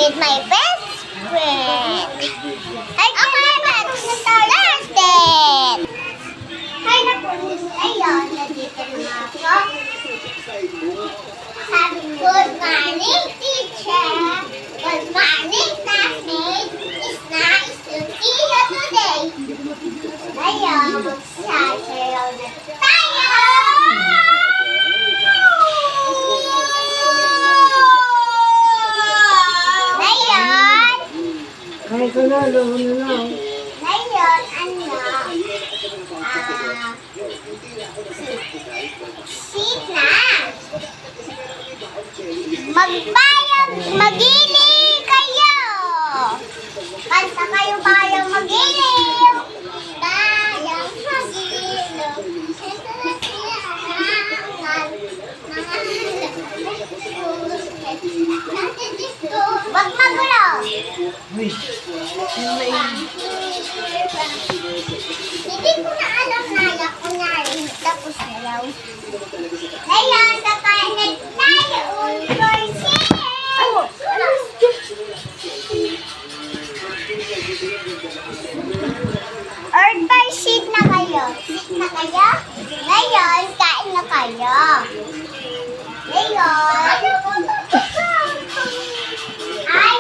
with my best friend. I can started. Ay, napulis. Ayun, nandito na ako. Sabi, good morning, teacher. Good morning, classmate. It's nice to see you today. Ayun, magsasayaw na tayo. Ngayon, Kahit ko na, loko na lang. ngayon, sit na. Magili kayo. Kanta kayo bayang magili. Bayang magili. Ito na siya. Wag magulo. Uy, Hindi ko na alam na alam ko na rin. Tapos na raw. Ngayon, kakain na tayo. Urborsin! Urborsin na kayo. Sit na kayo. Ngayon, kain na kayo. Ngayon, ay,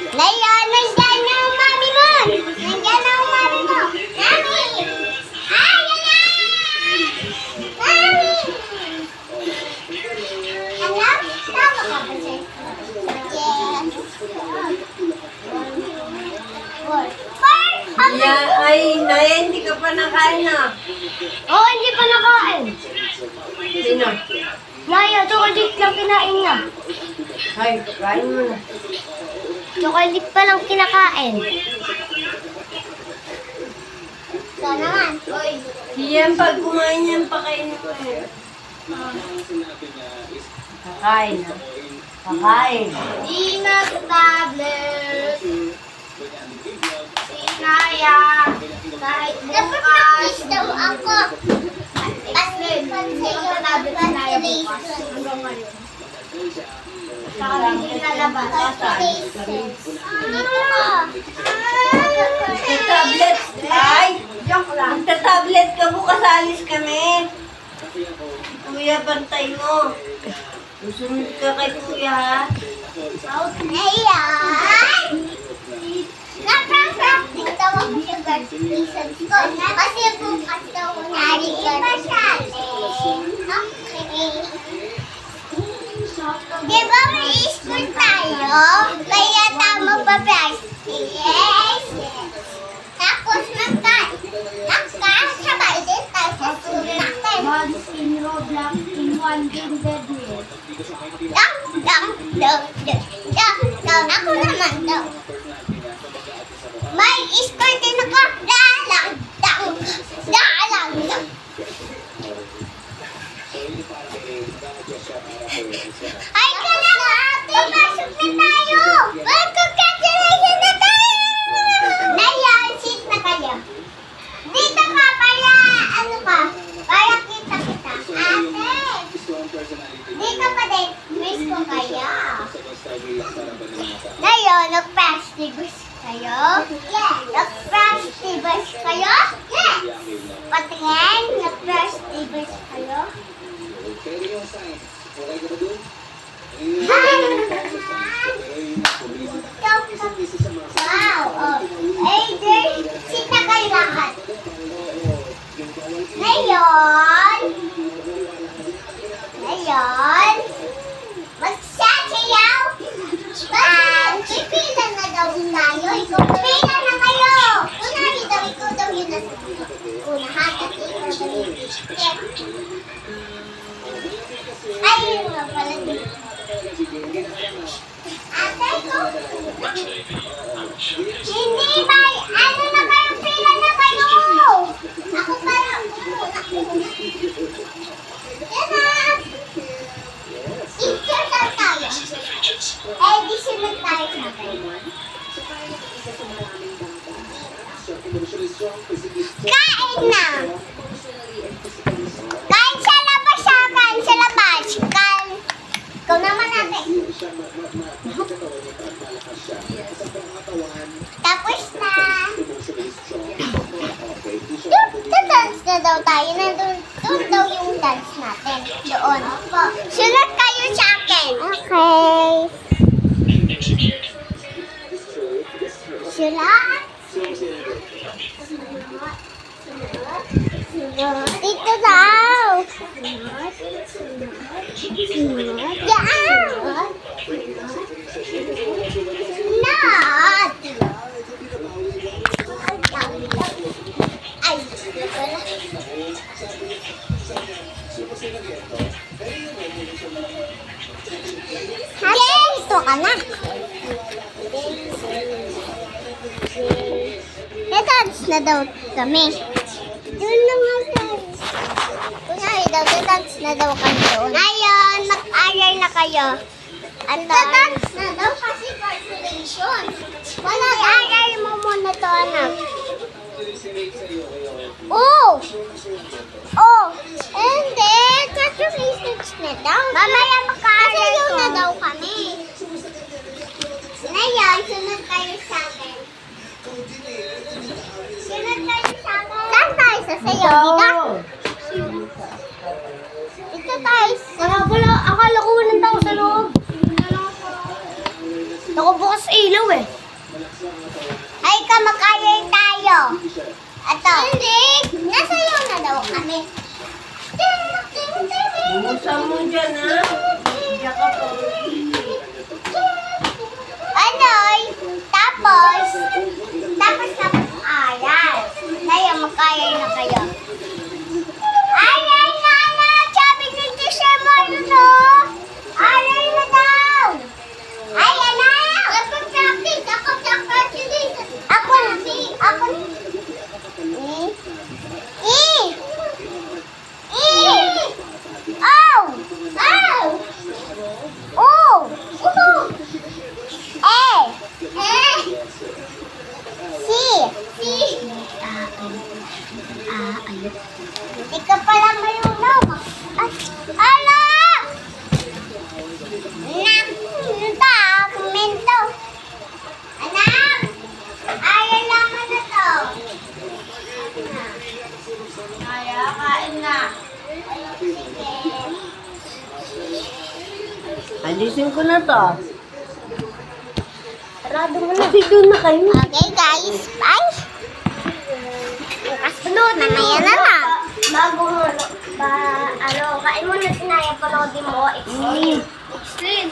Ngayon, nandiyan na ang mami mo. Nandiyan na ang mami mo. Mami! Ay, yan! Mami! Anak, tama ka ba siya? Yes. Nay, hindi ka pa nakain na. Oo, hindi pa nakain. Sino? Maya, chocolate lang kinain niya. Ay, kain mo na. Chocolate pa lang kinakain. Ito naman. Yan, pag kumain yan, pakainin ko eh. Kakain na. Kakain. Di nag-tablet. Sinaya. Kahit bukas. Daw ako. Tablet. Ay, joke lang. Tablet ka bukas, alis kami. Kuya, bantay mo. Susunod ka kay kuya, ha? Ayan! Na-practice daw ako sa graduation ko. Kasi bukas daw nari graduation. Okay. Di ba may school tayo? Kaya tama pa practice. Yes. Tapos magkasabay din tayo sa school natin. Once in Roblox, in one game deadly. Ako naman daw. May school din ako. Dalang. Ay, ka na nga ate. Pasok na tayo. Well, congratulations na tayo. Ngayon, sit na kayo. Dito ka para, ano ka, para kita. Ate. Dito pa din. Miss ko kayo. Ngayon, nag-festivals kayo? Yes. Nag-festivals kayo? Yes. Patingin, nag-festivals kayo? Wow. Ay, sit na kayo lahat. Ngayon, magsasayaw. Pipila na daw tayo. Pipila na kayo. Kunwari daw, ikaw daw yun na unahan at ikaw daw yun. Ay, yun nga pala din. Ate ko. Hindi ba? Ano na kayo? Pila na kayo. Ako pala. Yan na. Teacher daw tayo. Eh, di sunod tayo sa kayo. Kain na! Kain sa labas ha! Kain sa labas! Kain! Ikaw naman natin. Tapos na! Dance na daw tayo. Doon daw yung dance natin. Doon. Sunod kayo sa akin. Okay. Sunod. Dito daw. Diyan. Sunod. Ay, dito ka na. Dance na daw kami. Doon na nga dance. Kunwari daw, dance na daw kami doon. Ngayon, mag-aral na kayo. Dance na daw kasi calculation. Wala, aral mo muna to, anak. Oh! Oh! Hindi, calculations na daw. Mamaya mag-aaral ko. Na daw kami. Ngayon, sunod kayo sa akin. Sunod kayo sa akin. Saan tayo sasayaw? Dito? Dito tayo. Akala ko walang tao sa loob. Nakabukas ilaw eh. Ay ka, mag-aral tayo. Ato. Hindi. Nasayaw na daw kami. Bumusan mo dyan ha. Diyan ka pa. Anoy, tapos na aral. Ngayon, mag-aral na kayo. Aral na na! Sabi ni teacher mo, no? Aral na daw! Ay, anak! Practice! Ako practice! Ako! Oh! Oh! Hindi ka pala marunong. Ala! Anak! Komento. Anak! Ayaw naman na to. Kaya, kain na. Sige. Alisin ko na to. Sarado mo na. Doon na kayo. Okay guys, bye! Bukas doon, mamaya na lang. Bago mo. Kain mo na sinaya, panoodin mo. Explain.